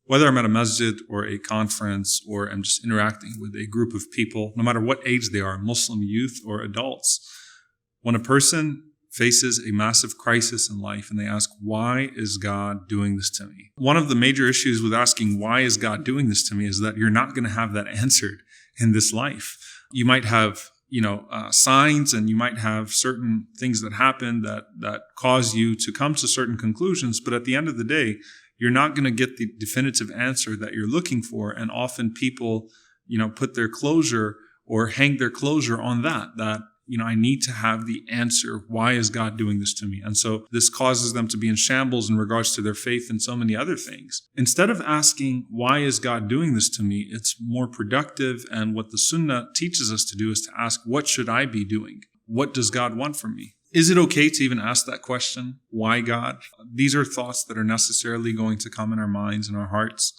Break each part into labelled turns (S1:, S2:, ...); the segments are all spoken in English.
S1: Whether I'm at a masjid or a conference or I'm just interacting with a group of people, no matter what age they are, Muslim youth or adults, when a person faces a massive crisis in life and they ask, why is God doing this to me? One of the major issues with asking, why is God doing this to me, is that you're not going to have that answered in this life. You might have signs, and you might have certain things that happen that cause you to come to certain conclusions. But at the end of the day, you're not going to get the definitive answer that you're looking for. And often people, put their closure or hang their closure on that I need to have the answer. Why is God doing this to me? And so this causes them to be in shambles in regards to their faith and so many other things. Instead of asking, why is God doing this to me? It's more productive. And what the Sunnah teaches us to do is to ask, what should I be doing? What does God want from me? Is it okay to even ask that question? Why God? These are thoughts that are necessarily going to come in our minds and our hearts.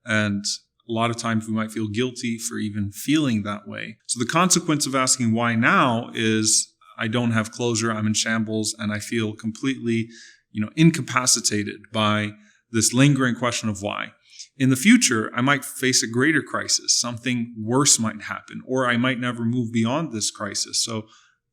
S1: And a lot of times we might feel guilty for even feeling that way. So the consequence of asking why now is I don't have closure, I'm in shambles, and I feel completely, incapacitated by this lingering question of why. In the future, I might face a greater crisis. Something worse might happen, or I might never move beyond this crisis. So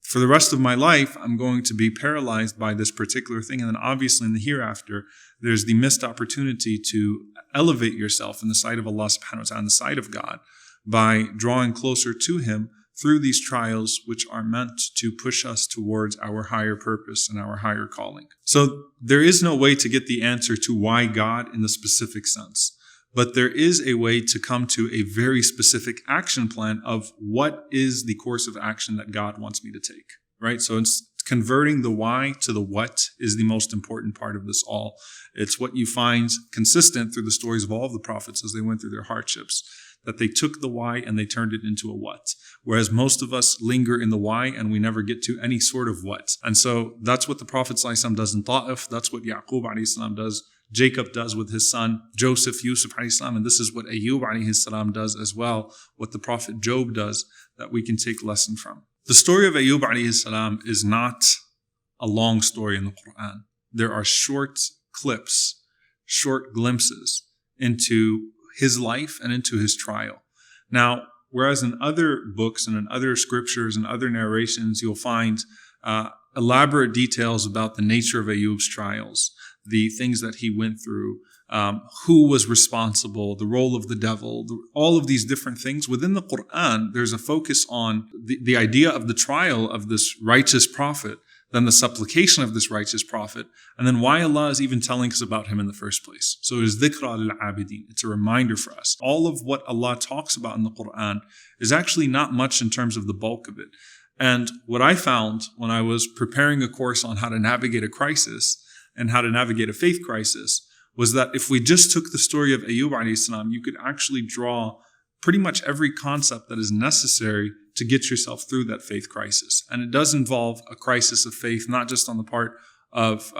S1: for the rest of my life, I'm going to be paralyzed by this particular thing. And then obviously in the hereafter, there's the missed opportunity to elevate yourself in the sight of Allah subhanahu wa ta'ala, in the sight of God, by drawing closer to Him through these trials, which are meant to push us towards our higher purpose and our higher calling. So there is no way to get the answer to why God in the specific sense. But there is a way to come to a very specific action plan of what is the course of action that God wants me to take, right? So it's converting the why to the what is the most important part of this all. It's what you find consistent through the stories of all of the prophets as they went through their hardships, that they took the why and they turned it into a what. Whereas most of us linger in the why and we never get to any sort of what. And so that's what the Prophet ﷺ does in Ta'if. That's what Yaqub ﷺ does. Jacob does with his son Joseph, Yusuf alayhi salam, and this is what Ayyub alayhi salam does as well, what the Prophet Job does, that we can take lesson from. The story of Ayyub alayhi salam is not a long story in the Quran. There are short clips, short glimpses into his life and into his trial. Now, whereas in other books and in other scriptures and other narrations, you'll find elaborate details about the nature of Ayyub's trials, the things that he went through, who was responsible, the role of the devil, all of these different things. Within the Quran, there's a focus on the idea of the trial of this righteous prophet, then the supplication of this righteous prophet, and then why Allah is even telling us about him in the first place. So it is dhikra lil-abidin. It's a reminder for us. All of what Allah talks about in the Quran is actually not much in terms of the bulk of it. And what I found when I was preparing a course on how to navigate a crisis and how to navigate a faith crisis was that if we just took the story of Ayyub alayhi salam, you could actually draw pretty much every concept that is necessary to get yourself through that faith crisis. And it does involve a crisis of faith, not just on the part of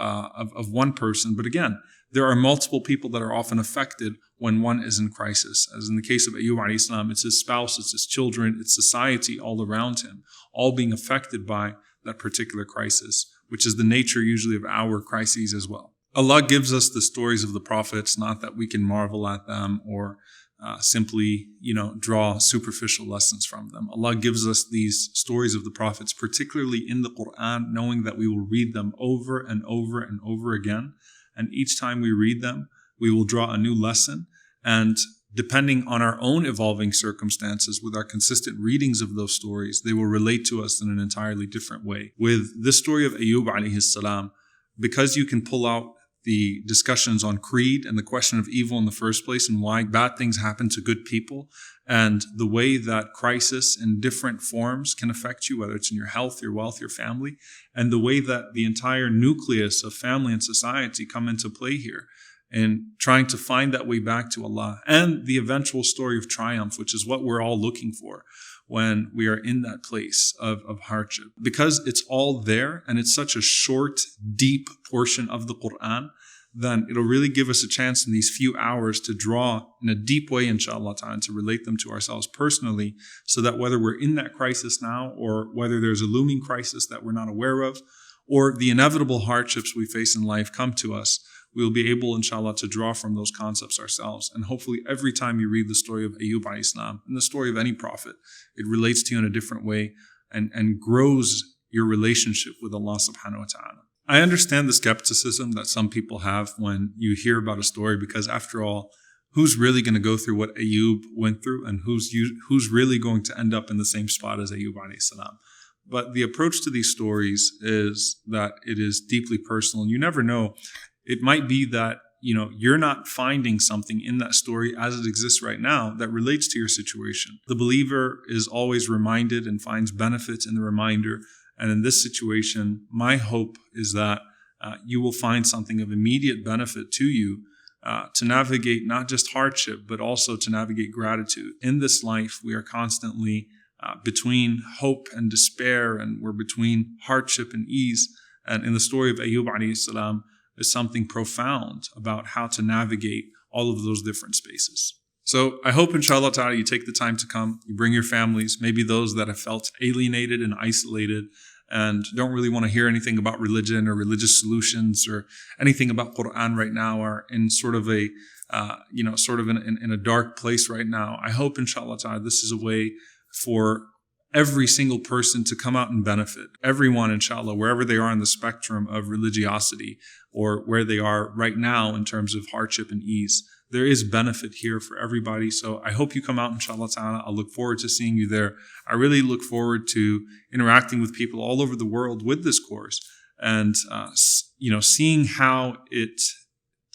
S1: one person, but again, there are multiple people that are often affected when one is in crisis. As in the case of Ayyub alayhi salam, it's his spouse, it's his children, it's society all around him, all being affected by that particular crisis, which is the nature usually of our crises as well. Allah gives us the stories of the prophets, not that we can marvel at them or simply, draw superficial lessons from them. Allah gives us these stories of the prophets, particularly in the Quran, knowing that we will read them over and over and over again. And each time we read them, we will draw a new lesson. And depending on our own evolving circumstances, with our consistent readings of those stories, they will relate to us in an entirely different way. With this story of Ayyub alayhi salam, because you can pull out the discussions on creed and the question of evil in the first place and why bad things happen to good people, and the way that crisis in different forms can affect you, whether it's in your health, your wealth, your family, and the way that the entire nucleus of family and society come into play here, and trying to find that way back to Allah, and the eventual story of triumph, which is what we're all looking for when we are in that place of hardship. Because it's all there and it's such a short, deep portion of the Quran, then it'll really give us a chance in these few hours to draw in a deep way, inshallah ta'ala, to relate them to ourselves personally, so that whether we're in that crisis now or whether there's a looming crisis that we're not aware of, or the inevitable hardships we face in life come to us, we'll be able, inshallah, to draw from those concepts ourselves. And hopefully every time you read the story of Ayyub alayhi salam, and the story of any prophet, it relates to you in a different way and grows your relationship with Allah subhanahu wa ta'ala. I understand the skepticism that some people have when you hear about a story, because after all, who's really going to go through what Ayyub went through, and who's really going to end up in the same spot as Ayyub alayhi salam? But the approach to these stories is that it is deeply personal. You never know. It might be that, you're not finding something in that story as it exists right now that relates to your situation. The believer is always reminded and finds benefits in the reminder. And in this situation, my hope is that you will find something of immediate benefit to you to navigate not just hardship, but also to navigate gratitude. In this life, we are constantly between hope and despair, and we're between hardship and ease. And in the story of Ayyub alayhi salam, there's something profound about how to navigate all of those different spaces. So I hope, inshallah ta'ala, you take the time to come, you bring your families, maybe those that have felt alienated and isolated and don't really want to hear anything about religion or religious solutions or anything about Quran right now, are in sort of a, in a dark place right now. I hope, inshallah ta'ala, this is a way for every single person to come out and benefit. Everyone, inshallah, wherever they are on the spectrum of religiosity or where they are right now in terms of hardship and ease. There is benefit here for everybody. So I hope you come out, inshallah ta'ala. I'll look forward to seeing you there. I really look forward to interacting with people all over the world with this course and, seeing how it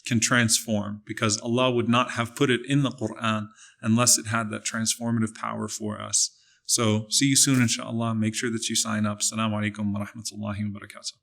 S1: can transform, because Allah would not have put it in the Quran unless it had that transformative power for us. So see you soon, inshallah. Make sure that you sign up. Assalamu alaikum wa rahmatullahi wa barakatuh.